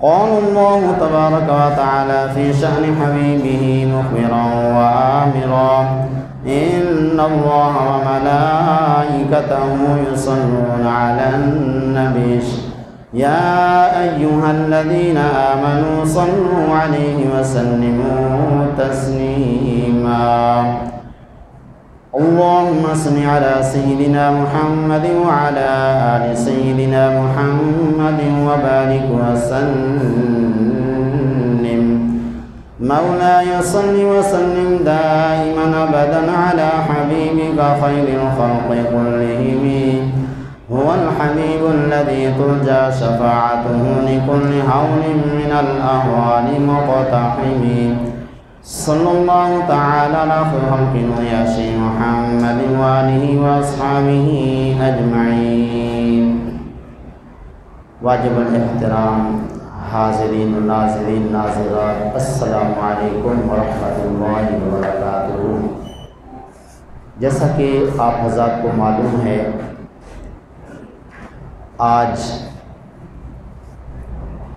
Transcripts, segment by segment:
قال الله تبارك وتعالى في شأن حبيبه مخبرا وآمرا إن الله وملائكته يصلون على النبي يا أيها الذين آمنوا صلوا عليه وسلموا تسليما اللهم صل على سيدنا محمد وعلى آل سيدنا محمد وبارك وسلم مولاي صل وسلم دائما أبدا على حبيبك خير الخلق كلهم هو الحبيب الذي ترجى شفاعته لكل هول من الأهوال مقتحم صلى الله تعالى على خلق ياشي محمد وآله وأصحابه أجمعين. واجب الاحترام حاضرین و ناظرین ناظرات، السلام علیکم ورحمۃ اللہ وبرکاتہ. جیسا کہ آپ حضرات کو معلوم ہے، آج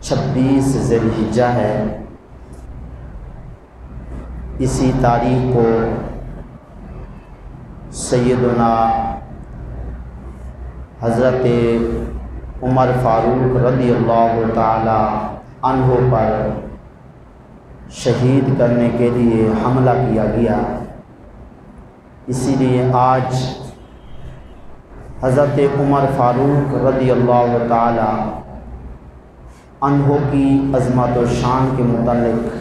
26 ذی الحجہ ہے. اسی تاریخ کو سیدنا حضرت عمر فاروق رضی اللہ تعالی عنہ پر شہید کرنے کے لیے حملہ کیا گیا. اسی لیے آج حضرت عمر فاروق رضی اللہ تعالی عنہ کی عظمت و شان کے متعلق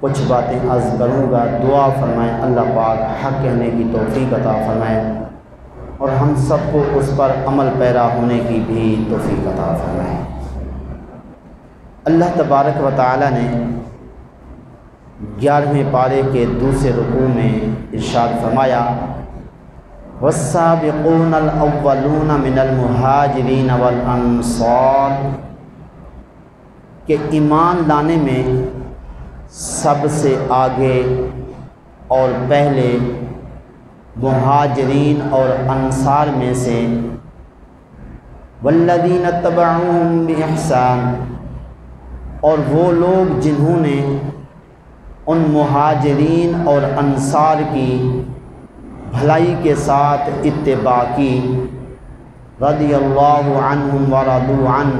کچھ باتیں عرض کروں گا. دعا فرمائیں اللہ پاک حق کہنے کی توفیق عطا فرمائیں اور ہم سب کو اس پر عمل پیرا ہونے کی بھی توفیق عطا فرمائیں. اللہ تبارک و تعالی نے 11ویں پارے کے دوسرے رکوع میں ارشاد فرمایا والسابقون الاولون من المہاجرین والانصار، کہ ایمان لانے میں سب سے آگے اور پہلے مہاجرین اور انصار میں سے والذین اتبعوہم بإحسان، اور وہ لوگ جنہوں نے ان مہاجرین اور انصار کی بھلائی کے ساتھ اتباع کی. رضی اللہ عنہم ورضوا عنہ،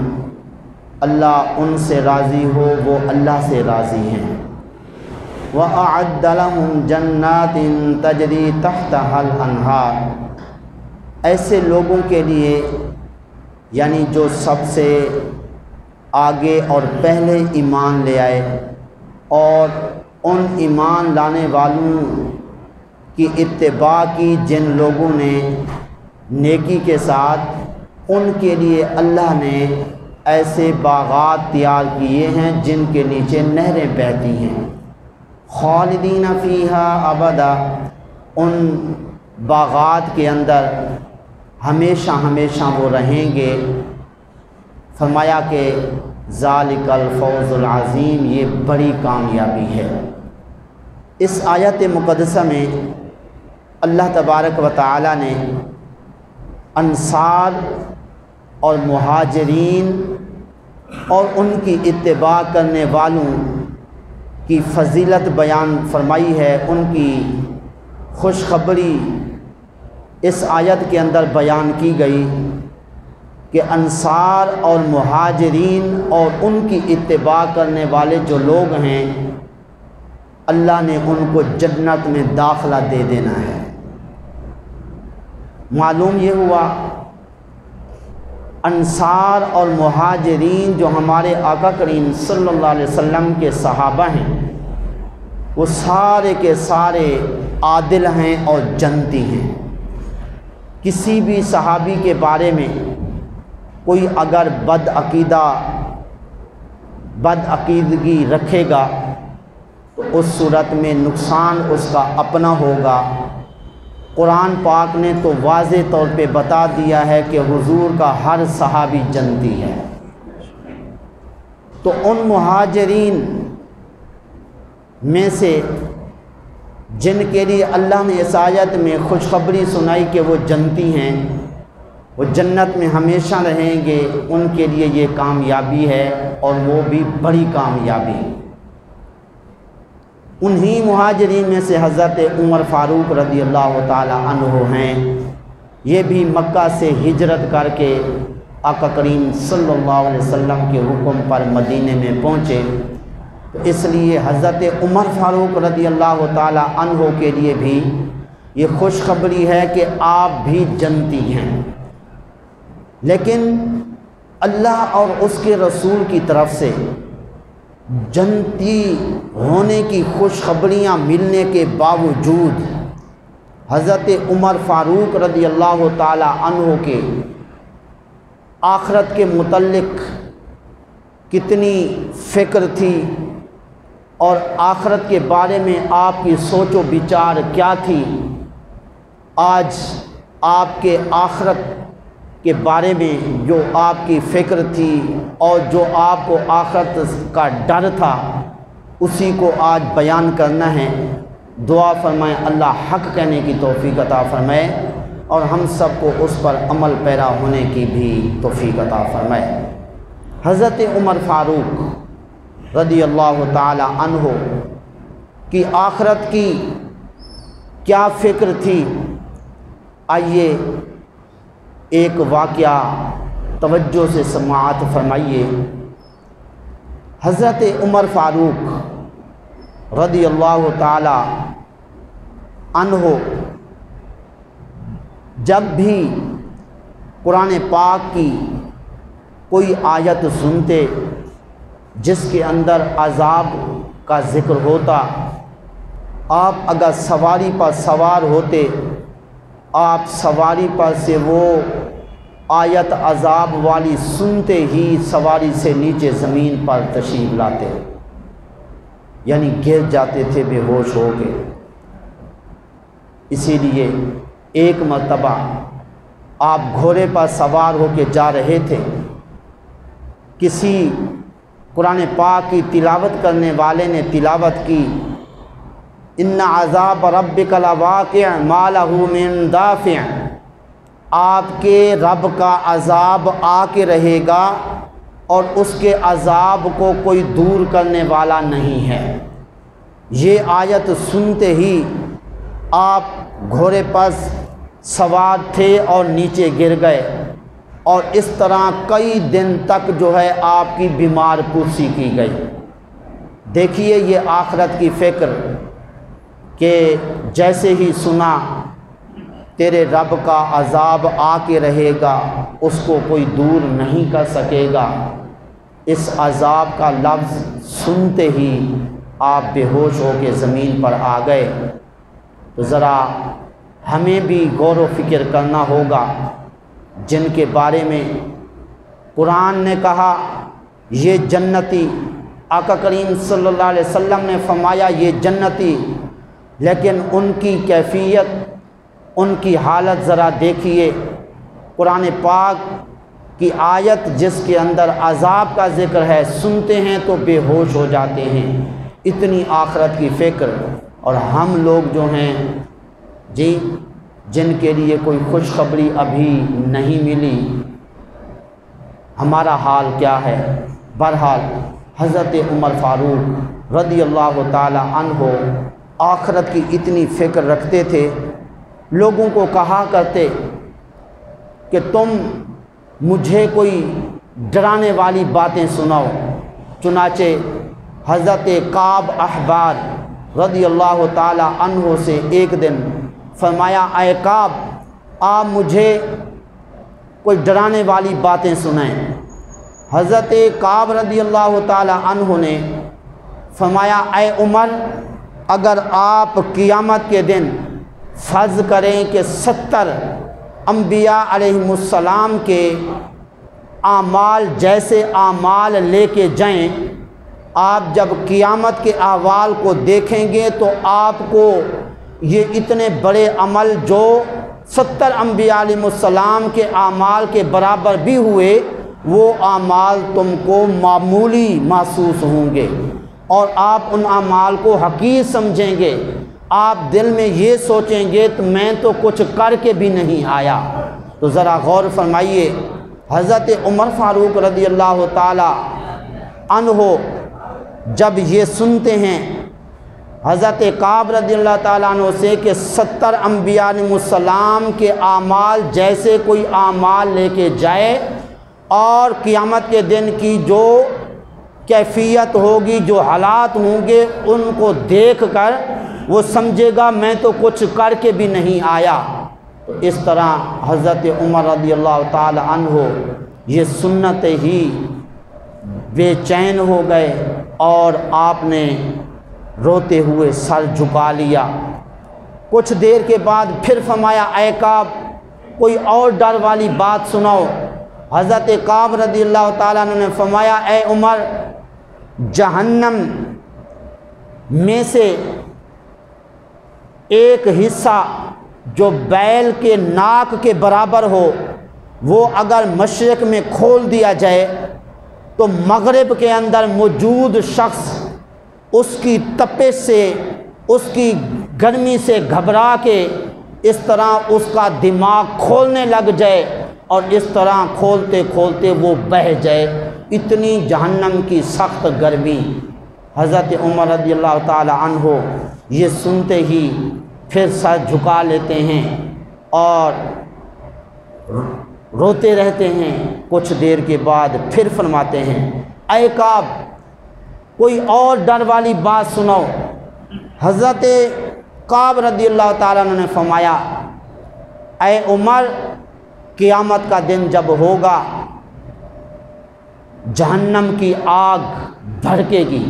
اللہ ان سے راضی ہو، وہ اللہ سے راضی ہیں. وَأَعَدَّ لَهُمْ جَنَّاتٍ تَجْرِي تَحْتَهَا الْأَنْهَارُ، ایسے لوگوں کے لیے یعنی جو سب سے آگے اور پہلے ایمان لے آئے اور ان ایمان لانے والوں کی اتباع کی جن لوگوں نے نیکی کے ساتھ، ان کے لیے اللہ نے ایسے باغات تیار کیے ہیں جن کے نیچے نہریں بہتی ہیں. خالدین فیہا ابدا، ان باغات کے اندر ہمیشہ ہمیشہ وہ رہیں گے. فرمایا کہ ذالک الفوز العظیم، یہ بڑی کامیابی ہے. اس آیت مقدسہ میں اللہ تبارک و تعالی نے انصار اور مہاجرین اور ان کی اتباع کرنے والوں کی فضیلت بیان فرمائی ہے. ان کی خوشخبری اس آیت کے اندر بیان کی گئی کہ انصار اور مہاجرین اور ان کی اتباع کرنے والے جو لوگ ہیں، اللہ نے ان کو جنت میں داخلہ دے دینا ہے. معلوم یہ ہوا انصار اور مہاجرین جو ہمارے آقا کریم صلی اللہ علیہ وسلم کے صحابہ ہیں، وہ سارے کے سارے عادل ہیں اور جنتی ہیں. کسی بھی صحابی کے بارے میں کوئی اگر بدعقیدگی رکھے گا تو اس صورت میں نقصان اس کا اپنا ہوگا. قرآن پاک نے تو واضح طور پہ بتا دیا ہے کہ حضور کا ہر صحابی جنتی ہے. تو ان مہاجرین میں سے جن کے لیے اللہ نے اس آیت میں خوشخبری سنائی کہ وہ جنتی ہیں، وہ جنت میں ہمیشہ رہیں گے، ان کے لیے یہ کامیابی ہے اور وہ بھی بڑی کامیابی۔ انہی مہاجرین میں سے حضرت عمر فاروق رضی اللہ تعالی عنہ ہیں۔ یہ بھی مکہ سے ہجرت کر کے آقا کریم صلی اللہ علیہ وسلم کے حکم پر مدینے میں پہنچے، تو اس لیے حضرت عمر فاروق رضی اللہ تعالی عنہ کے لیے بھی یہ خوشخبری ہے کہ آپ بھی جنتی ہیں۔ لیکن اللہ اور اس کے رسول کی طرف سے جنتی ہونے کی خوشخبریاں ملنے کے باوجود حضرت عمر فاروق رضی اللہ تعالی عنہ کے آخرت کے متعلق کتنی فکر تھی اور آخرت کے بارے میں آپ کی سوچ و بچار کیا تھی، آج آپ کے آخرت کے بارے میں جو آپ کی فکر تھی اور جو آپ کو آخرت کا ڈر تھا، اسی کو آج بیان کرنا ہے۔ دعا فرمائیں اللہ حق کہنے کی توفیق عطا فرمائے اور ہم سب کو اس پر عمل پیرا ہونے کی بھی توفیق عطا فرمائے۔ حضرت عمر فاروق رضی اللہ تعالی عنہ کی آخرت کی کیا فکر تھی، آئیے ایک واقعہ توجہ سے سماعت فرمائیے۔ حضرت عمر فاروق رضی اللہ تعالی عنہ جب بھی قرآن پاک کی کوئی آیت سنتے جس کے اندر عذاب کا ذکر ہوتا، آپ اگر سواری پر سوار ہوتے، آپ سواری پر سے وہ آیت عذاب والی سنتے ہی سواری سے نیچے زمین پر تشریف لاتے، یعنی گر جاتے تھے بے ہوش ہو کے۔ اسی لیے ایک مرتبہ آپ گھوڑے پر سوار ہو کے جا رہے تھے، کسی قرآن پاک کی تلاوت کرنے والے نے تلاوت کی، ان عذاب ربک لواقع ما لہ من دافع، آپ کے رب کا عذاب آ کے رہے گا اور اس کے عذاب کو کوئی دور کرنے والا نہیں ہے۔ یہ آیت سنتے ہی آپ گھوڑے پر سوار تھے اور نیچے گر گئے، اور اس طرح کئی دن تک جو ہے آپ کی بیمار پرسی کی گئی۔ دیکھیے یہ آخرت کی فکر کہ جیسے ہی سنا تیرے رب کا عذاب آ کے رہے گا، اس کو کوئی دور نہیں کر سکے گا، اس عذاب کا لفظ سنتے ہی آپ بے ہوش ہو کے زمین پر آ گئے۔ تو ذرا ہمیں بھی غور و فکر کرنا ہوگا، جن کے بارے میں قرآن نے کہا یہ جنتی، آقا کریم صلی اللہ علیہ وسلم نے فرمایا یہ جنتی، لیکن ان کی کیفیت، ان کی حالت ذرا دیکھیے۔ قرآن پاک کی آیت جس کے اندر عذاب کا ذکر ہے، سنتے ہیں تو بے ہوش ہو جاتے ہیں، اتنی آخرت کی فکر۔ اور ہم لوگ جو ہیں جی، جن کے لیے کوئی خوشخبری ابھی نہیں ملی، ہمارا حال کیا ہے؟ بہرحال حضرت عمر فاروق رضی اللہ تعالی عنہ آخرت کی اتنی فکر رکھتے تھے، لوگوں کو کہا کرتے کہ تم مجھے کوئی ڈرانے والی باتیں سناؤ۔ چنانچہ حضرت کعب احبار رضی اللہ تعالی عنہ سے ایک دن فرمایا، اے کعب آپ مجھے کوئی ڈرانے والی باتیں سنائیں۔ حضرت کعب رضی اللہ تعالی عنہ نے فرمایا، اے عمر اگر آپ قیامت کے دن فرض کریں کہ 70 انبیاء علیہم السلام کے اعمال جیسے اعمال لے کے جائیں، آپ جب قیامت کے احوال کو دیکھیں گے تو آپ کو یہ اتنے بڑے عمل جو 70 انبیاء علیہ السلام کے اعمال کے برابر بھی ہوئے، وہ اعمال تم کو معمولی محسوس ہوں گے اور آپ ان اعمال کو حقیر سمجھیں گے۔ آپ دل میں یہ سوچیں گے تو میں تو کچھ کر کے بھی نہیں آیا، تو ذرا غور فرمائیے، حضرت عمر فاروق رضی اللہ تعالی عنہ جب یہ سنتے ہیں حضرت کعب رضی اللہ تعالیٰ عنہ سے کہ 70 انبیاء علیہ السلام کے اعمال جیسے کوئی اعمال لے کے جائے اور قیامت کے دن کی جو کیفیت ہوگی، جو حالات ہوں گے، ان کو دیکھ کر وہ سمجھے گا میں تو کچھ کر کے بھی نہیں آیا۔ تو اس طرح حضرت عمر رضی اللہ تعالی عنہ یہ سنتے ہی بے چین ہو گئے اور آپ نے روتے ہوئے سر جھکا لیا۔ کچھ دیر کے بعد پھر فرمایا اے کعب کوئی اور ڈر والی بات سناؤ۔ حضرت کعب رضی اللہ تعالیٰ عنہ نے فرمایا اے عمر، جہنم میں سے ایک حصہ جو بیل کے ناک کے برابر ہو وہ اگر مشرق میں کھول دیا جائے تو مغرب کے اندر موجود شخص اس کی تپش سے، اس کی گرمی سے گھبرا کے اس طرح اس کا دماغ کھولنے لگ جائے اور اس طرح کھولتے کھولتے وہ بہہ جائے، اتنی جہنم کی سخت گرمی۔ حضرت عمر رضی اللہ تعالی عنہ یہ سنتے ہی پھر سر جھکا لیتے ہیں اور روتے رہتے ہیں۔ کچھ دیر کے بعد پھر فرماتے ہیں اے کعب کوئی اور ڈر والی بات سناؤ۔ حضرت کعب رضی اللہ تعالیٰ عنہ نے فرمایا اے عمر، قیامت کا دن جب ہوگا جہنم کی آگ بھڑکے گی،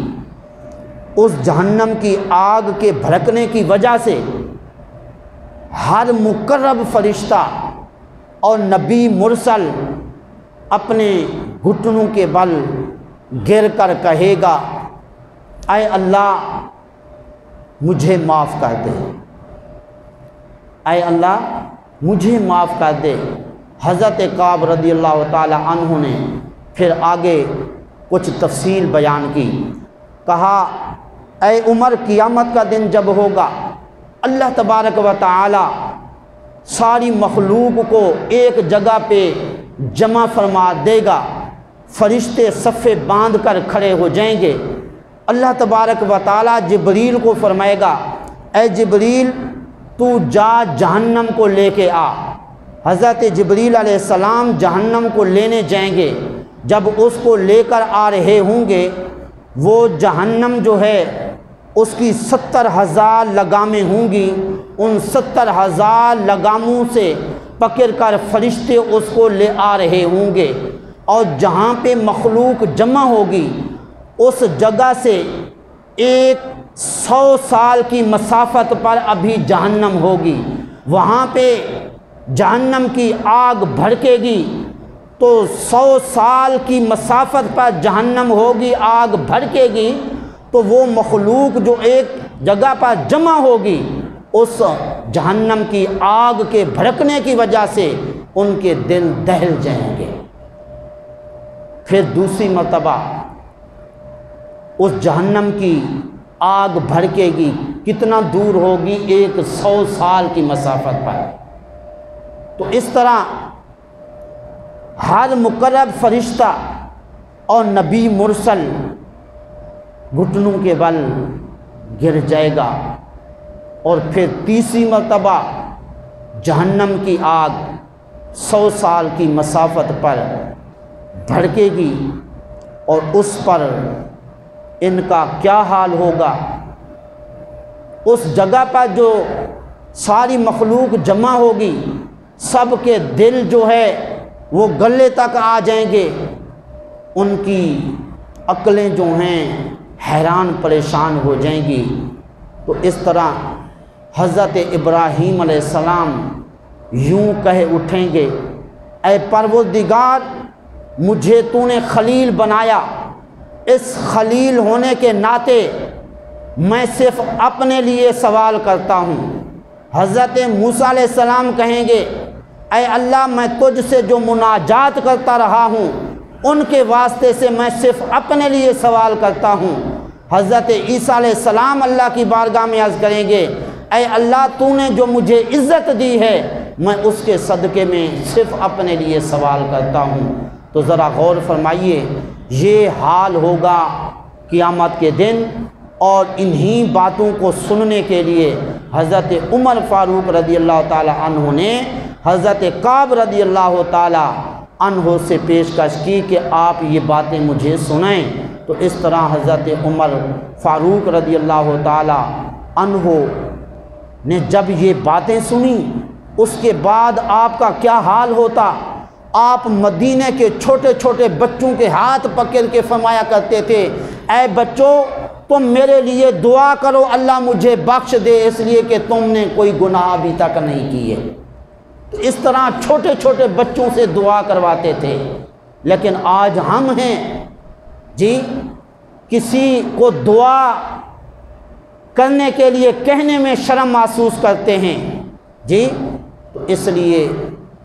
اس جہنم کی آگ کے بھڑکنے کی وجہ سے ہر مقرب فرشتہ اور نبی مرسل اپنے گھٹنوں کے بل گر کر کہے گا اے اللہ مجھے معاف کر دے، اے اللہ مجھے معاف کر دے۔ حضرت کعب رضی اللہ تعالی عنہ نے پھر آگے کچھ تفصیل بیان کی، کہا اے عمر، قیامت کا دن جب ہوگا اللہ تبارک و تعالی ساری مخلوق کو ایک جگہ پہ جمع فرما دے گا، فرشتے صفے باندھ کر کھڑے ہو جائیں گے۔ اللہ تبارک و تعالی جبریل کو فرمائے گا اے جبریل تو جا جہنم کو لے کے آ۔ حضرت جبریل علیہ السلام جہنم کو لینے جائیں گے۔ جب اس کو لے کر آ رہے ہوں گے، وہ جہنم جو ہے اس کی 70,000 لگامیں ہوں گی، ان 70,000 لگاموں سے پکڑ کر فرشتے اس کو لے آ رہے ہوں گے، اور جہاں پہ مخلوق جمع ہوگی اس جگہ سے 100 سال کی مسافت پر ابھی جہنم ہوگی، وہاں پہ جہنم کی آگ بھڑکے گی تو 100 سال کی مسافت پر جہنم ہوگی، آگ بھڑکے گی تو وہ مخلوق جو ایک جگہ پر جمع ہوگی اس جہنم کی آگ کے بھڑکنے کی وجہ سے ان کے دل دہل جائیں گے۔ پھر دوسری مرتبہ اس جہنم کی آگ بھڑکے گی، کتنا دور ہوگی؟ 100 سال کی مسافت پر۔ تو اس طرح ہر مقرب فرشتہ اور نبی مرسل گھٹنوں کے بل گر جائے گا، اور پھر تیسری مرتبہ جہنم کی آگ 100 سال کی مسافت پر بھڑکے گی، اور اس پر ان کا کیا حال ہوگا؟ اس جگہ پر جو ساری مخلوق جمع ہوگی سب کے دل جو ہے وہ گلے تک آ جائیں گے، ان کی عقلیں جو ہیں حیران پریشان ہو جائیں گی۔ تو اس طرح حضرت ابراہیم علیہ السلام یوں کہہ اٹھیں گے اے پروردگار، مجھے تو نے خلیل بنایا، اس خلیل ہونے کے ناطے میں صرف اپنے لیے سوال کرتا ہوں۔ حضرت موسیٰ علیہ السلام کہیں گے اے اللہ، میں تجھ سے جو مناجات کرتا رہا ہوں ان کے واسطے سے میں صرف اپنے لیے سوال کرتا ہوں۔ حضرت عیسیٰ علیہ السلام اللہ کی بارگاہ میں عرض کریں گے اے اللہ، تو نے جو مجھے عزت دی ہے میں اس کے صدقے میں صرف اپنے لیے سوال کرتا ہوں۔ تو ذرا غور فرمائیے، یہ حال ہوگا قیامت کے دن، اور انہی باتوں کو سننے کے لیے حضرت عمر فاروق رضی اللہ تعالی عنہ نے حضرت کعب رضی اللہ تعالی عنہ سے پیشکش کی کہ آپ یہ باتیں مجھے سنائیں۔ تو اس طرح حضرت عمر فاروق رضی اللہ تعالی عنہ نے جب یہ باتیں سنی، اس کے بعد آپ کا کیا حال ہوتا۔ آپ مدینے کے چھوٹے چھوٹے بچوں کے ہاتھ پکڑ کے فرمایا کرتے تھے، اے بچوں تم میرے لیے دعا کرو، اللہ مجھے بخش دے، اس لیے کہ تم نے کوئی گناہ ابھی تک نہیں کیے۔ تو اس طرح چھوٹے چھوٹے بچوں سے دعا کرواتے تھے۔ لیکن آج ہم ہیں جی کسی کو دعا کرنے کے لیے کہنے میں شرم محسوس کرتے ہیں جی۔ تو اس لیے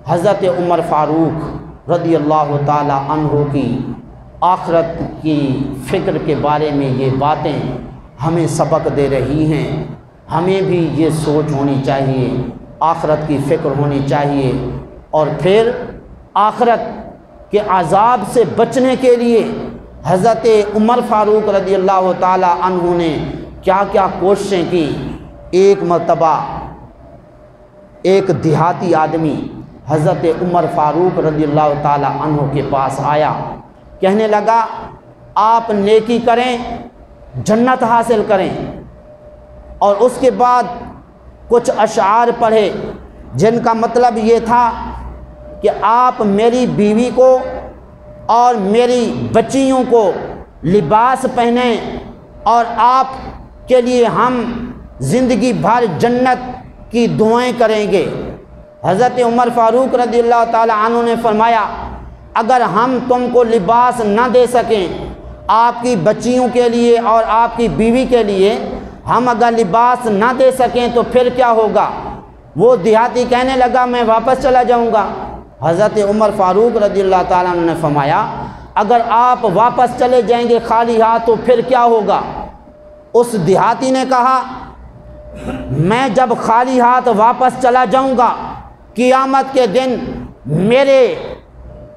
حضرت عمر فاروق رضی اللہ تعالی عنہ کی آخرت کی فکر کے بارے میں یہ باتیں ہمیں سبق دے رہی ہیں۔ ہمیں بھی یہ سوچ ہونی چاہیے، آخرت کی فکر ہونی چاہیے، اور پھر آخرت کے عذاب سے بچنے کے لیے حضرت عمر فاروق رضی اللہ تعالی عنہ نے کیا کیا کوششیں کی۔ ایک مرتبہ ایک دیہاتی آدمی حضرت عمر فاروق رضی اللہ تعالی عنہ کے پاس آیا، کہنے لگا آپ نیکی کریں جنت حاصل کریں، اور اس کے بعد کچھ اشعار پڑھے جن کا مطلب یہ تھا کہ آپ میری بیوی کو اور میری بچیوں کو لباس پہنیں، اور آپ کے لیے ہم زندگی بھر جنت کی دعائیں کریں گے۔ حضرت عمر فاروق رضی اللہ تعالی عنہ نے فرمایا اگر ہم تم کو لباس نہ دے سکیں، آپ کی بچیوں کے لیے اور آپ کی بیوی کے لیے ہم اگر لباس نہ دے سکیں تو پھر کیا ہوگا؟ وہ دیہاتی کہنے لگا میں واپس چلا جاؤں گا۔ حضرت عمر فاروق رضی اللہ تعالیٰ عنہ نے فرمایا اگر آپ واپس چلے جائیں گے خالی ہاتھ تو پھر کیا ہوگا؟ اس دیہاتی نے کہا میں جب خالی ہاتھ واپس چلا جاؤں گا قیامت کے دن میرے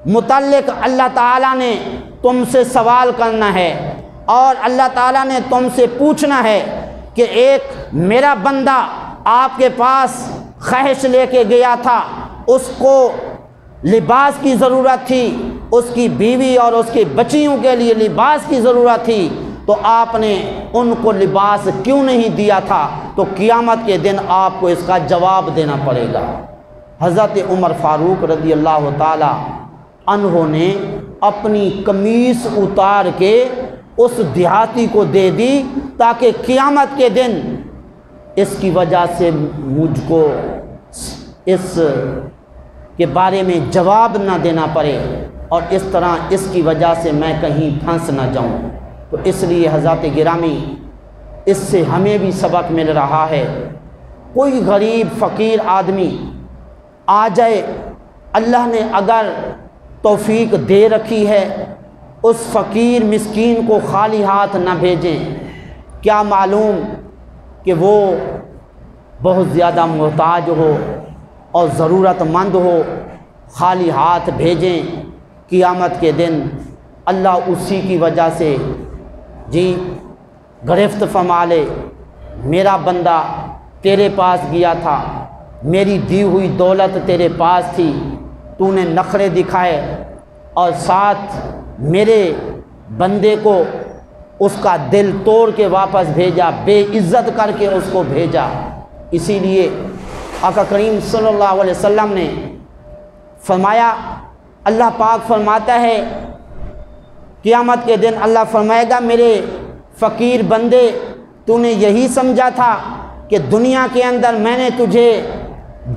متعلق اللہ تعالیٰ نے تم سے سوال کرنا ہے، اور اللہ تعالیٰ نے تم سے پوچھنا ہے کہ ایک میرا بندہ آپ کے پاس خواہش لے کے گیا تھا، اس کو لباس کی ضرورت تھی، اس کی بیوی اور اس کی بچیوں کے لیے لباس کی ضرورت تھی، تو آپ نے ان کو لباس کیوں نہیں دیا تھا؟ تو قیامت کے دن آپ کو اس کا جواب دینا پڑے گا۔ حضرت عمر فاروق رضی اللہ تعالی عنہ نے اپنی قمیص اتار کے اس دیہاتی کو دے دی تاکہ قیامت کے دن اس کی وجہ سے مجھ کو اس کے بارے میں جواب نہ دینا پڑے، اور اس طرح اس کی وجہ سے میں کہیں پھنس نہ جاؤں۔ تو اس لیے حضرات گرامی اس سے ہمیں بھی سبق مل رہا ہے، کوئی غریب فقیر آدمی آ جائے، اللہ نے اگر توفیق دے رکھی ہے اس فقیر مسکین کو خالی ہاتھ نہ بھیجیں، کیا معلوم کہ وہ بہت زیادہ محتاج ہو اور ضرورت مند ہو، خالی ہاتھ بھیجیں، قیامت کے دن اللہ اسی کی وجہ سے جی گرفت فرما لے، میرا بندہ تیرے پاس گیا تھا، میری دی ہوئی دولت تیرے پاس تھی، تو نے نخرے دکھائے اور ساتھ میرے بندے کو اس کا دل توڑ کے واپس بھیجا، بے عزت کر کے اس کو بھیجا۔ اسی لیے آقا کریم صلی اللہ علیہ وسلم نے فرمایا، اللہ پاک فرماتا ہے قیامت کے دن اللہ فرمائے گا میرے فقیر بندے تو نے یہی سمجھا تھا کہ دنیا کے اندر میں نے تجھے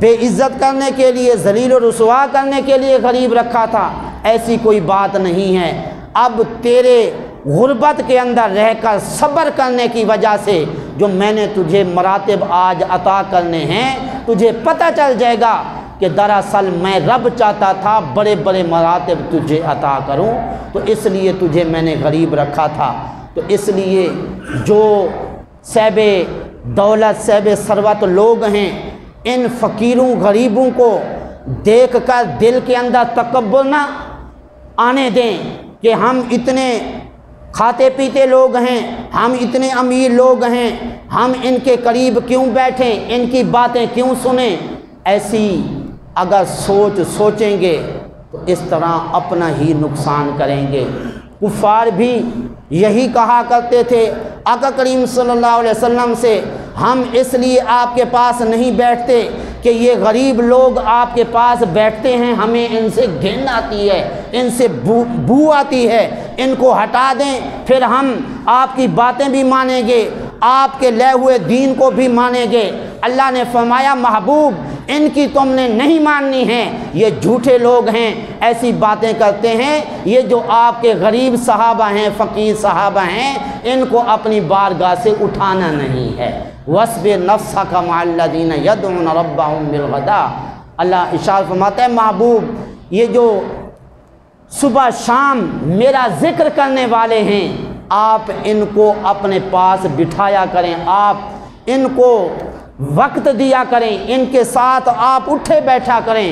بے عزت کرنے کے لیے، ذلیل و رسوا کرنے کے لیے غریب رکھا تھا، ایسی کوئی بات نہیں ہے۔ اب تیرے غربت کے اندر رہ کر صبر کرنے کی وجہ سے جو میں نے تجھے مراتب آج عطا کرنے ہیں، تجھے پتہ چل جائے گا کہ دراصل میں رب چاہتا تھا بڑے بڑے مراتب تجھے عطا کروں، تو اس لیے تجھے میں نے غریب رکھا تھا۔ تو اس لیے جو صاحب دولت صاحب ثروت لوگ ہیں، ان فقیروں غریبوں کو دیکھ کر دل کے اندر تکبر نہ آنے دیں کہ ہم اتنے کھاتے پیتے لوگ ہیں، ہم اتنے امیر لوگ ہیں، ہم ان کے قریب کیوں بیٹھیں، ان کی باتیں کیوں سنیں۔ ایسی اگر سوچیں گے تو اس طرح اپنا ہی نقصان کریں گے۔ کفار بھی یہی کہا کرتے تھے آقا کریم صلی اللہ علیہ وسلم سے، ہم اس لیے آپ کے پاس نہیں بیٹھتے کہ یہ غریب لوگ آپ کے پاس بیٹھتے ہیں، ہمیں ان سے گھن آتی ہے، ان سے بو آتی ہے، ان کو ہٹا دیں، پھر ہم آپ کی باتیں بھی مانیں گے، آپ کے لے ہوئے دین کو بھی مانیں گے۔ اللہ نے فرمایا محبوب ان کی تم نے نہیں ماننی ہے، یہ جھوٹے لوگ ہیں، ایسی باتیں کرتے ہیں، یہ جو آپ کے غریب صحابہ ہیں، فقیر صحابہ ہیں، ان کو اپنی بارگاہ سے اٹھانا نہیں ہے۔ وَاصْبِرْ نَفْسَكَ مَعَ الَّذِينَ يَدْعُونَ رَبَّهُمْ بِالْغَدَاءِ، اللہ ارشاد فرماتا ہے محبوب یہ جو صبح شام میرا ذکر کرنے والے ہیں، آپ ان کو اپنے پاس بٹھایا کریں، آپ ان کو وقت دیا کریں، ان کے ساتھ آپ اٹھے بیٹھا کریں۔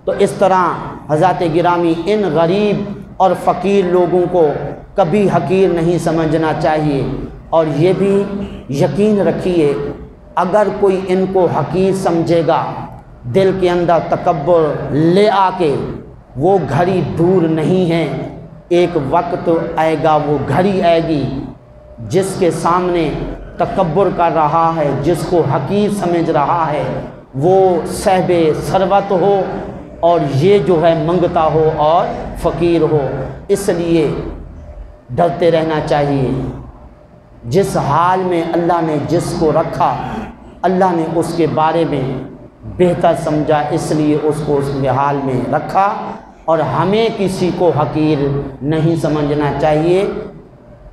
تو اس طرح حضرات گرامی ان غریب اور فقیر لوگوں کو کبھی حقیر نہیں سمجھنا چاہیے، اور یہ بھی یقین رکھیے اگر کوئی ان کو حقیر سمجھے گا، دل کے اندر تکبر لے آ کے، وہ گھڑی دور نہیں ہے، ایک وقت آئے گا، وہ گھڑی آئے گی جس کے سامنے تکبر کر رہا ہے، جس کو حقیر سمجھ رہا ہے، وہ صاحب ثروت ہو اور یہ جو ہے منگتا ہو اور فقیر ہو۔ اس لیے ڈرتے رہنا چاہیے، جس حال میں اللہ نے جس کو رکھا اللہ نے اس کے بارے میں بہتر سمجھا، اس لیے اس کو اس کے حال میں رکھا، اور ہمیں کسی کو حقیر نہیں سمجھنا چاہیے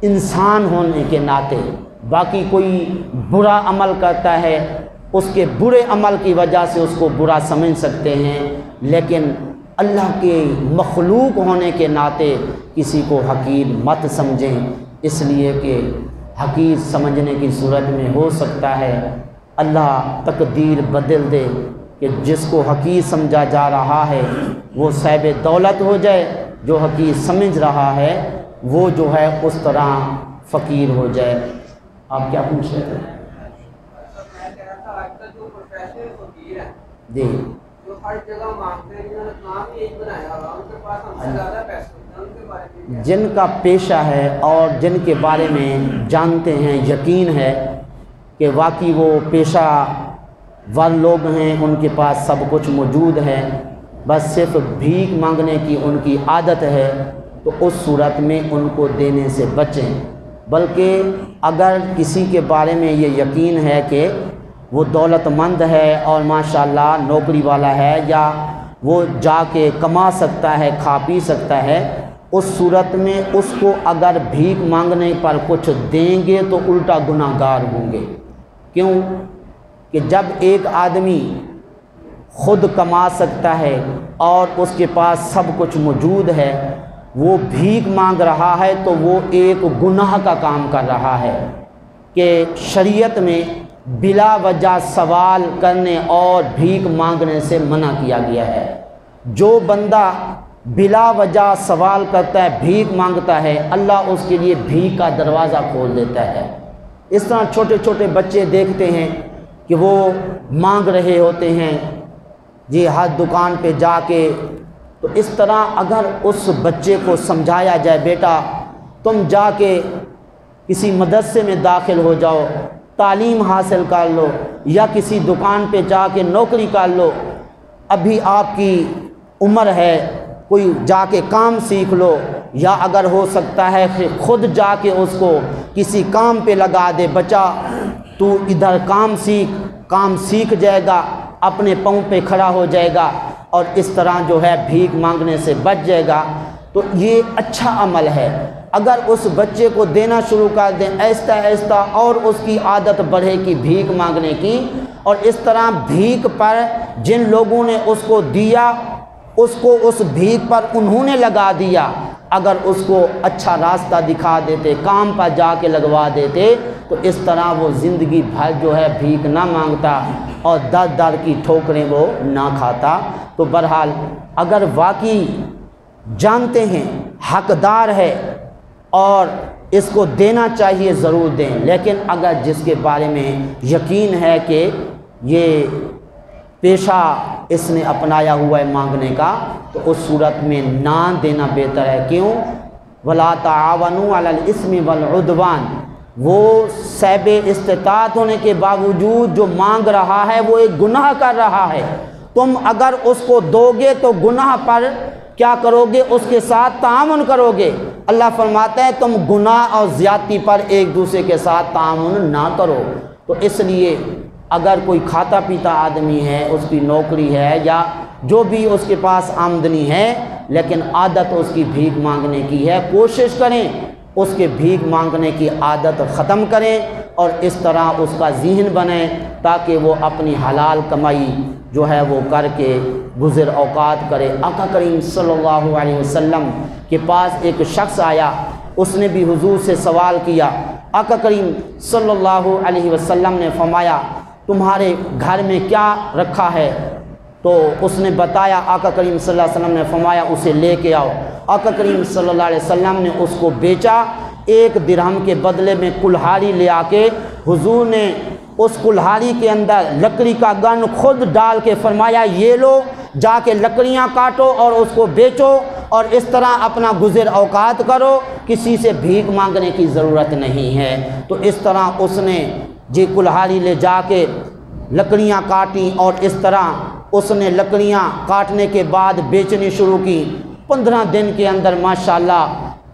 انسان ہونے کے ناطے۔ باقی کوئی برا عمل کرتا ہے، اس کے برے عمل کی وجہ سے اس کو برا سمجھ سکتے ہیں، لیکن اللہ کے مخلوق ہونے کے ناطے کسی کو حقیر مت سمجھیں، اس لیے کہ حقیر سمجھنے کی صورت میں ہو سکتا ہے اللہ تقدیر بدل دے کہ جس کو حقیر سمجھا جا رہا ہے وہ صاحب دولت ہو جائے، جو حقیر سمجھ رہا ہے وہ جو ہے اس طرح فقیر ہو جائے۔ آپ کیا پوچھ رہے تھے؟ جی، جن کا پیشہ ہے اور جن کے بارے میں جانتے ہیں، یقین ہے کہ واقعی وہ پیشہ ور لوگ ہیں، ان کے پاس سب کچھ موجود ہے، بس صرف بھیک مانگنے کی ان کی عادت ہے، تو اس صورت میں ان کو دینے سے بچیں۔ بلکہ اگر کسی کے بارے میں یہ یقین ہے کہ وہ دولت مند ہے اور ماشاءاللہ نوکری والا ہے، یا وہ جا کے کما سکتا ہے، کھا پی سکتا ہے، اس صورت میں اس کو اگر بھیک مانگنے پر کچھ دیں گے تو الٹا گناہ گار ہوں گے۔ کیوں کہ جب ایک آدمی خود کما سکتا ہے اور اس کے پاس سب کچھ موجود ہے، وہ بھیک مانگ رہا ہے تو وہ ایک گناہ کا کام کر رہا ہے کہ شریعت میں بلا وجہ سوال کرنے اور بھیک مانگنے سے منع کیا گیا ہے۔ جو بندہ بلا وجہ سوال کرتا ہے، بھیک مانگتا ہے، اللہ اس کے لیے بھیک کا دروازہ کھول دیتا ہے۔ اس طرح چھوٹے چھوٹے بچے دیکھتے ہیں کہ وہ مانگ رہے ہوتے ہیں جی ہر دکان پہ جا کے، تو اس طرح اگر اس بچے کو سمجھایا جائے بیٹا تم جا کے کسی مدرسے میں داخل ہو جاؤ، تعلیم حاصل کر لو، یا کسی دکان پہ جا کے نوکری کر لو، ابھی آپ کی عمر ہے، کوئی جا کے کام سیکھ لو، یا اگر ہو سکتا ہے کہ خود جا کے اس کو کسی کام پہ لگا دے، بچہ تو ادھر کام سیکھ جائے گا، اپنے پاؤں پہ کھڑا ہو جائے گا اور اس طرح جو ہے بھیک مانگنے سے بچ جائے گا، تو یہ اچھا عمل ہے۔ اگر اس بچے کو دینا شروع کر دیں آہستہ آہستہ، اور اس کی عادت بڑھے کہ بھیک مانگنے کی، اور اس طرح بھیک پر جن لوگوں نے اس کو دیا اس کو اس بھیک پر انہوں نے لگا دیا، اگر اس کو اچھا راستہ دکھا دیتے، کام پر جا کے لگوا دیتے، تو اس طرح وہ زندگی بھر جو ہے بھیک نہ مانگتا اور در در کی ٹھوکریں وہ نہ کھاتا۔ تو بہرحال اگر واقعی جانتے ہیں حقدار ہے اور اس کو دینا چاہیے ضرور دیں، لیکن اگر جس کے بارے میں یقین ہے کہ یہ پیشہ اس نے اپنایا ہوا ہے مانگنے کا، تو اس صورت میں نہ دینا بہتر ہے۔ کیوں؟ وَلَا تَعَاوَنُوا عَلَى الْإِثْمِ وَالْعُدْوَانِ، وہ صاحب استطاعت ہونے کے باوجود جو مانگ رہا ہے وہ ایک گناہ کر رہا ہے، تم اگر اس کو دو گے تو گناہ پر کیا کرو گے؟ اس کے ساتھ تعاون کرو گے۔ اللہ فرماتا ہے تم گناہ اور زیادتی پر ایک دوسرے کے ساتھ تعاون نہ کرو۔ تو اس لیے اگر کوئی کھاتا پیتا آدمی ہے، اس کی نوکری ہے یا جو بھی اس کے پاس آمدنی ہے، لیکن عادت اس کی بھیک مانگنے کی ہے، کوشش کریں اس کے بھیک مانگنے کی عادت ختم کریں اور اس طرح اس کا ذہن بنے تاکہ وہ اپنی حلال کمائی جو ہے وہ کر کے گزر اوقات کرے۔ آقا کریم صلی اللہ علیہ وسلم کے پاس ایک شخص آیا، اس نے بھی حضور سے سوال کیا۔ آقا کریم صلی اللہ علیہ وسلم نے فرمایا تمہارے گھر میں کیا رکھا ہے؟ تو اس نے بتایا، آقا کریم صلی اللہ علیہ وسلم نے فرمایا اسے لے کے آؤ۔ آقا کریم صلی اللہ علیہ وسلم نے اس کو بیچا، 1 درہم کے بدلے میں کلہاڑی لے آ کے حضور نے اس کلہاڑی کے اندر لکڑی کا گن خود ڈال کے فرمایا یہ لو، جا کے لکڑیاں کاٹو اور اس کو بیچو اور اس طرح اپنا گزر اوقات کرو، کسی سے بھیک مانگنے کی ضرورت نہیں ہے۔ تو اس طرح اس نے جی کلہاڑی لے جا کے لکڑیاں کاٹیں اور اس طرح اس نے لکڑیاں کاٹنے کے بعد بیچنی شروع کی۔ 15 دن کے اندر ماشاءاللہ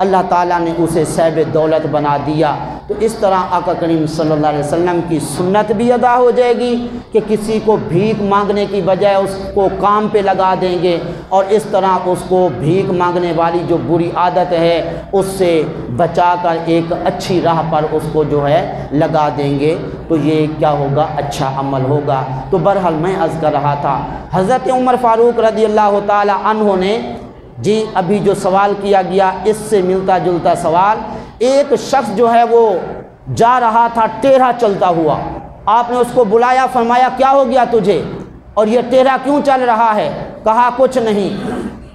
اللہ تعالیٰ نے اسے صاحب دولت بنا دیا۔ تو اس طرح آقا کریم صلی اللہ علیہ وسلم کی سنت بھی ادا ہو جائے گی کہ کسی کو بھیک مانگنے کی بجائے اس کو کام پہ لگا دیں گے اور اس طرح اس کو بھیک مانگنے والی جو بری عادت ہے اس سے بچا کر ایک اچھی راہ پر اس کو جو ہے لگا دیں گے، تو یہ کیا ہوگا؟ اچھا عمل ہوگا۔ تو بہرحال میں عرض کر رہا تھا حضرت عمر فاروق رضی اللہ تعالی عنہ نے جی ابھی جو سوال کیا گیا اس سے ملتا جلتا سوال، ایک شخص جو ہے وہ جا رہا تھا ٹیڑھا چلتا ہوا، آپ نے اس کو بلایا، فرمایا کیا ہو گیا تجھے اور یہ ٹیڑھا کیوں چل رہا ہے؟ کہا کچھ نہیں۔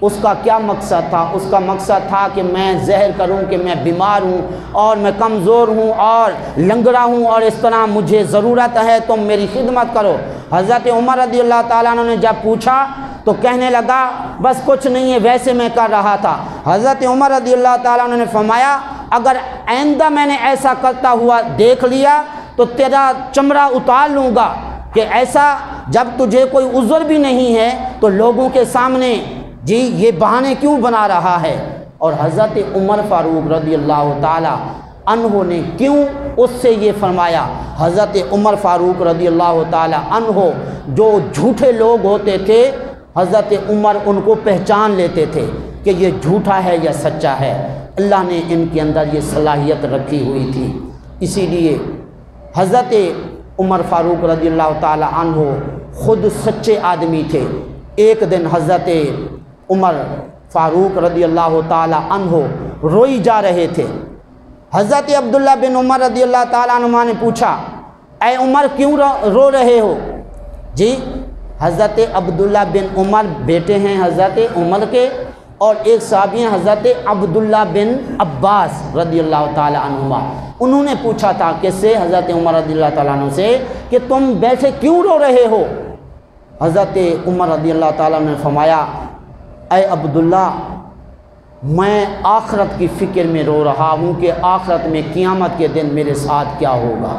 اس کا کیا مقصد تھا؟ اس کا مقصد تھا کہ میں ظاہر کروں کہ میں بیمار ہوں اور میں کمزور ہوں اور لنگڑا ہوں اور اس طرح مجھے ضرورت ہے، تم میری خدمت کرو۔ حضرت عمر رضی اللہ تعالیٰ عنہ نے جب پوچھا تو کہنے لگا بس کچھ نہیں ہے، ویسے میں کر رہا تھا۔ حضرت عمر رضی اللہ تعالیٰ عنہ نے فرمایا اگر آئندہ میں نے ایسا کرتا ہوا دیکھ لیا تو تیرا چمڑا اتار لوں گا، کہ ایسا جب تجھے کوئی عذر بھی نہیں ہے تو لوگوں کے سامنے جی یہ بہانے کیوں بنا رہا ہے؟ اور حضرت عمر فاروق رضی اللہ تعالی عنہ نے کیوں اس سے یہ فرمایا؟ حضرت عمر فاروق رضی اللہ تعالی عنہ جو جھوٹے لوگ ہوتے تھے، حضرت عمر ان کو پہچان لیتے تھے کہ یہ جھوٹا ہے یا سچا ہے۔ اللہ نے ان کے اندر یہ صلاحیت رکھی ہوئی تھی، اسی لیے حضرت عمر فاروق رضی اللہ تعالی عنہ خود سچے آدمی تھے۔ ایک دن حضرت عمر فاروق رضی اللہ تعالی عنہ روئی جا رہے تھے۔ حضرت عبداللہ بن عمر رضی اللہ تعالی عنہ نے پوچھا اے عمر کیوں رو رہے ہو؟ جی حضرت عبداللہ بن عمر بیٹے ہیں حضرت عمر کے، اور ایک صحابی ہیں حضرت عبداللہ بن عباس رضی اللہ تعالی عنہما، انہوں نے پوچھا تھا کس سے؟ حضرت عمر رضی اللہ تعالیٰ عنہ سے کہ تم بیٹھے کیوں رو رہے ہو؟ حضرت عمر رضی اللہ تعالیٰ نے فرمایا اے عبداللہ میں آخرت کی فکر میں رو رہا ہوں کہ آخرت میں قیامت کے دن میرے ساتھ کیا ہوگا۔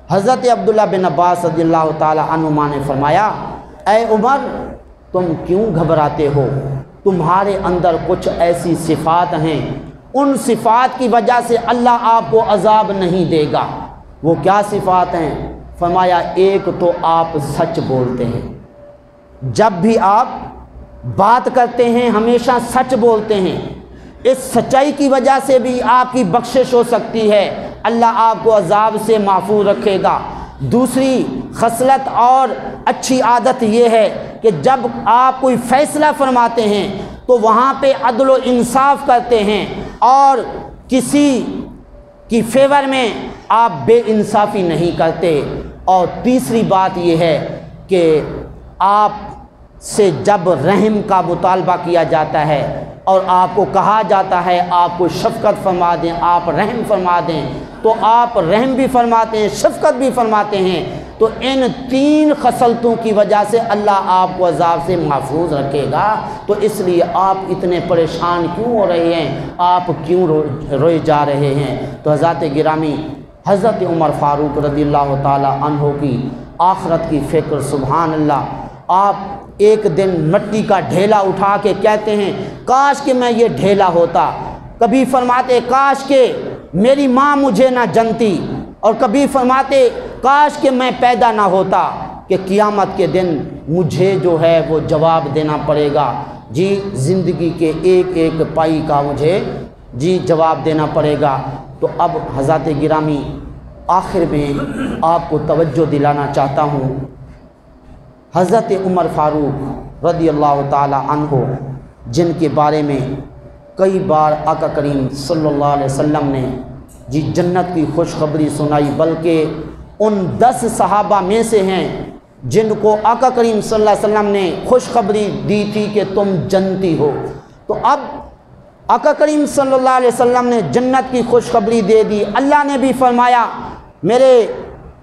حضرت عبداللہ بن عباس رضی اللہ تعالی عنہما نے فرمایا اے عمر تم کیوں گھبراتے ہو؟ تمہارے اندر کچھ ایسی صفات ہیں، ان صفات کی وجہ سے اللہ آپ کو عذاب نہیں دے گا۔ وہ کیا صفات ہیں؟ فرمایا ایک تو آپ سچ بولتے ہیں، جب بھی آپ بات کرتے ہیں ہمیشہ سچ بولتے ہیں، اس سچائی کی وجہ سے بھی آپ کی بخشش ہو سکتی ہے، اللہ آپ کو عذاب سے محفوظ رکھے گا۔ دوسری خصلت اور اچھی عادت یہ ہے کہ کہ جب آپ کوئی فیصلہ فرماتے ہیں تو وہاں پہ عدل و انصاف کرتے ہیں اور کسی کی فیور میں آپ بے انصافی نہیں کرتے۔ اور تیسری بات یہ ہے کہ آپ سے جب رحم کا مطالبہ کیا جاتا ہے اور آپ کو کہا جاتا ہے آپ کو شفقت فرما دیں، آپ رحم فرما دیں، تو آپ رحم بھی فرماتے ہیں، شفقت بھی فرماتے ہیں۔ تو ان تین خصلتوں کی وجہ سے اللہ آپ کو عذاب سے محفوظ رکھے گا۔ تو اس لیے آپ اتنے پریشان کیوں ہو رہے ہیں، آپ کیوں روئے جا رہے ہیں؟ تو حضرات گرامی، حضرت عمر فاروق رضی اللہ تعالی عنہ کی آخرت کی فکر، سبحان اللہ، آپ ایک دن مٹی کا ڈھیلا اٹھا کے کہتے ہیں کاش کہ میں یہ ڈھیلا ہوتا، کبھی فرماتے کاش کہ میری ماں مجھے نہ جنتی، اور کبھی فرماتے کاش کہ میں پیدا نہ ہوتا، کہ قیامت کے دن مجھے جو ہے وہ جواب دینا پڑے گا، جی زندگی کے ایک ایک پائی کا مجھے جی جواب دینا پڑے گا۔ تو اب حضرات گرامی آخر میں آپ کو توجہ دلانا چاہتا ہوں، حضرت عمر فاروق رضی اللہ تعالی عنہ جن کے بارے میں کئی بار آقا کریم صلی اللہ علیہ وسلم نے جی جنت کی خوشخبری سنائی، بلکہ ان 10 صحابہ میں سے ہیں جن کو آقا کریم صلی اللہ علیہ وسلم نے خوشخبری دی تھی کہ تم جنتی ہو۔ تو اب آقا کریم صلی اللہ علیہ وسلم نے جنت کی خوشخبری دے دی، اللہ نے بھی فرمایا میرے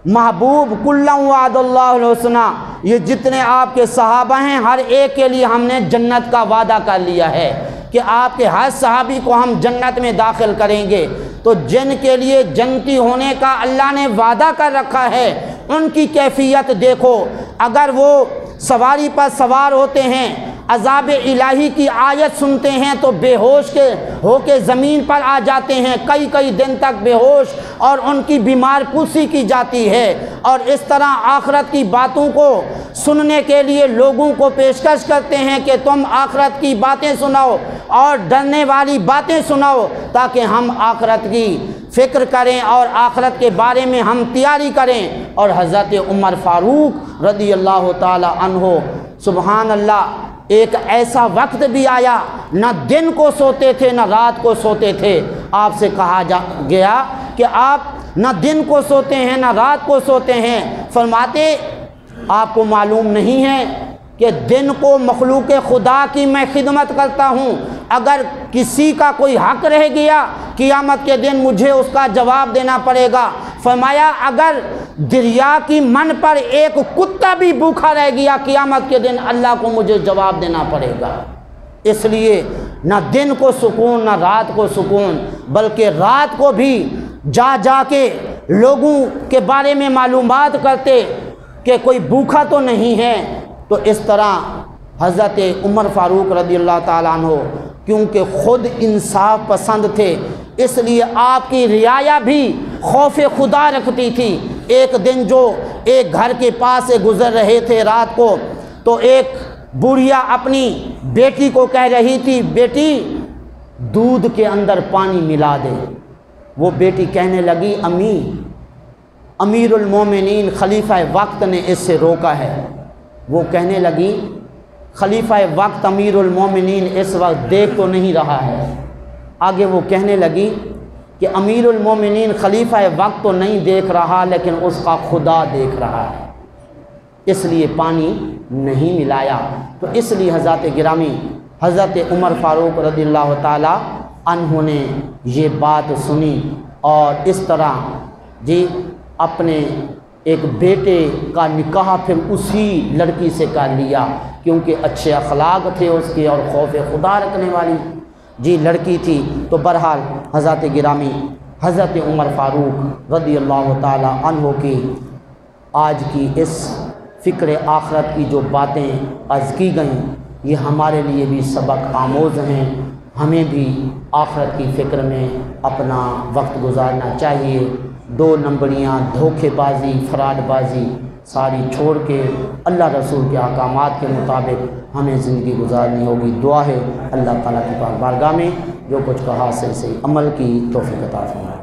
محبوب کلا وعد اللہ الحسنی، یہ جتنے آپ کے صحابہ ہیں ہر ایک کے لیے ہم نے جنت کا وعدہ کر لیا ہے کہ آپ کے ہر صحابی کو ہم جنت میں داخل کریں گے۔ تو جن کے لیے جنتی ہونے کا اللہ نے وعدہ کر رکھا ہے ان کی کیفیت دیکھو، اگر وہ سواری پر سوار ہوتے ہیں، عذاب الہی کی آیت سنتے ہیں تو بے ہوش ہو کے زمین پر آ جاتے ہیں، کئی کئی دن تک بے ہوش، اور ان کی بیمار پوسی کی جاتی ہے۔ اور اس طرح آخرت کی باتوں کو سننے کے لیے لوگوں کو پیشکش کرتے ہیں کہ تم آخرت کی باتیں سناؤ اور ڈرنے والی باتیں سناؤ تاکہ ہم آخرت کی فکر کریں اور آخرت کے بارے میں ہم تیاری کریں۔ اور حضرت عمر فاروق رضی اللہ تعالی عنہ، سبحان اللہ، ایک ایسا وقت بھی آیا نہ دن کو سوتے تھے نہ رات کو سوتے تھے، آپ سے کہا گیا کہ آپ نہ دن کو سوتے ہیں نہ رات کو سوتے ہیں، فرماتے آپ کو معلوم نہیں ہے کہ دن کو مخلوق خدا کی میں خدمت کرتا ہوں، اگر کسی کا کوئی حق رہ گیا قیامت کے دن مجھے اس کا جواب دینا پڑے گا۔ فرمایا اگر دریا کی من پر ایک کتا بھی بھوکا رہ گیا قیامت کے دن اللہ کو مجھے جواب دینا پڑے گا۔ اس لیے نہ دن کو سکون نہ رات کو سکون، بلکہ رات کو بھی جا جا کے لوگوں کے بارے میں معلومات کرتے کہ کوئی بھوکا تو نہیں ہے۔ تو اس طرح حضرت عمر فاروق رضی اللہ تعالیٰ عنہ کیونکہ خود انصاف پسند تھے، اس لیے آپ کی رعایا بھی خوف خدا رکھتی تھی۔ ایک دن جو ایک گھر کے پاس سے گزر رہے تھے رات کو، تو ایک بوڑھیا اپنی بیٹی کو کہہ رہی تھی بیٹی دودھ کے اندر پانی ملا دے۔ وہ بیٹی کہنے لگی امی، امیر المومنین خلیفہ وقت نے اس سے روکا ہے۔ وہ کہنے لگی خلیفہ وقت امیر المومنین اس وقت دیکھ تو نہیں رہا ہے۔ آگے وہ کہنے لگی کہ امیر المومنین خلیفہ وقت تو نہیں دیکھ رہا لیکن اس کا خدا دیکھ رہا ہے، اس لیے پانی نہیں ملایا۔ تو اس لیے حضرات گرامی حضرت عمر فاروق رضی اللہ تعالی عنہ نے یہ بات سنی اور اس طرح جی اپنے ایک بیٹے کا نکاح پھر اسی لڑکی سے کر لیا، کیونکہ اچھے اخلاق تھے اس کے اور خوف خدا رکھنے والی جی لڑکی تھی۔ تو بہرحال حضرات گرامی حضرت عمر فاروق رضی اللہ تعالی عنہ کی آج کی اس فکر آخرت کی جو باتیں عرض کی گئیں یہ ہمارے لیے بھی سبق آموز ہیں، ہمیں بھی آخرت کی فکر میں اپنا وقت گزارنا چاہیے۔ 2 نمبریاں، دھوکے بازی، فراڈ بازی ساری چھوڑ کے اللہ رسول کے احکامات کے مطابق ہمیں زندگی گزارنی ہوگی۔ دعا ہے اللہ تعالیٰ کی پاک بارگاہ میں جو کچھ کہا صحیح عمل کی توفیق عطا فرمائے۔